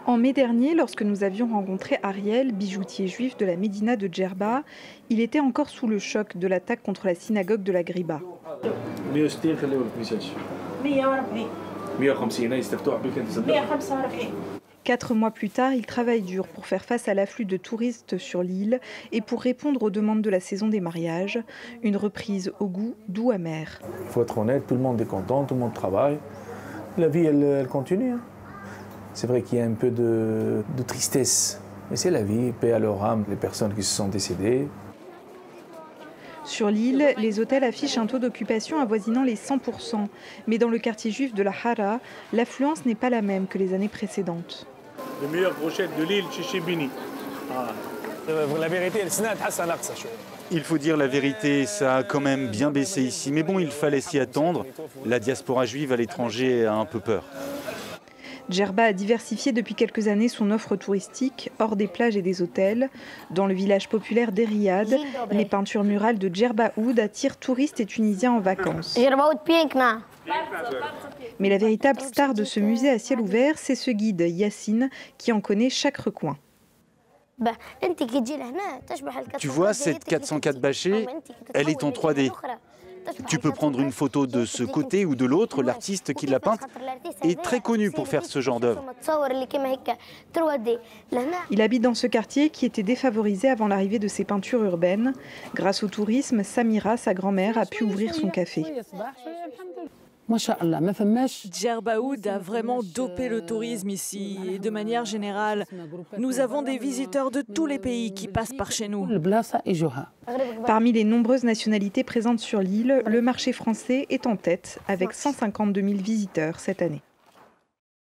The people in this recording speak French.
En mai dernier, lorsque nous avions rencontré Ariel, bijoutier juif de la Médina de Djerba, il était encore sous le choc de l'attaque contre la synagogue de la Griba. 4 mois plus tard, il travaille dur pour faire face à l'afflux de touristes sur l'île et pour répondre aux demandes de la saison des mariages. Une reprise au goût doux amer. Il faut être honnête, tout le monde est content, tout le monde travaille. La vie, elle continue. Hein. C'est vrai qu'il y a un peu de tristesse, mais c'est la vie, paix à leur âme, les personnes qui se sont décédées. Sur l'île, les hôtels affichent un taux d'occupation avoisinant les 100%. Mais dans le quartier juif de la Hara, l'affluence n'est pas la même que les années précédentes. Les meilleures brochettes de l'île chez Chebini. La vérité, il faut dire la vérité, ça a quand même bien baissé ici. Mais bon, il fallait s'y attendre. La diaspora juive à l'étranger a un peu peur. Djerba a diversifié depuis quelques années son offre touristique, hors des plages et des hôtels. Dans le village populaire d'Eriad, les peintures murales de Djerba Oud attirent touristes et Tunisiens en vacances. Mais la véritable star de ce musée à ciel ouvert, c'est ce guide, Yassine, qui en connaît chaque recoin. Tu vois cette 404 bâchée, elle est en 3D. Tu peux prendre une photo de ce côté ou de l'autre, l'artiste qui l'a peinte est très connu pour faire ce genre d'œuvre. Il habite dans ce quartier qui était défavorisé avant l'arrivée de ces peintures urbaines. Grâce au tourisme, Samira, sa grand-mère, a pu ouvrir son café. Djerba Oud a vraiment dopé le tourisme ici et de manière générale, nous avons des visiteurs de tous les pays qui passent par chez nous. Parmi les nombreuses nationalités présentes sur l'île, le marché français est en tête avec 152 000 visiteurs cette année.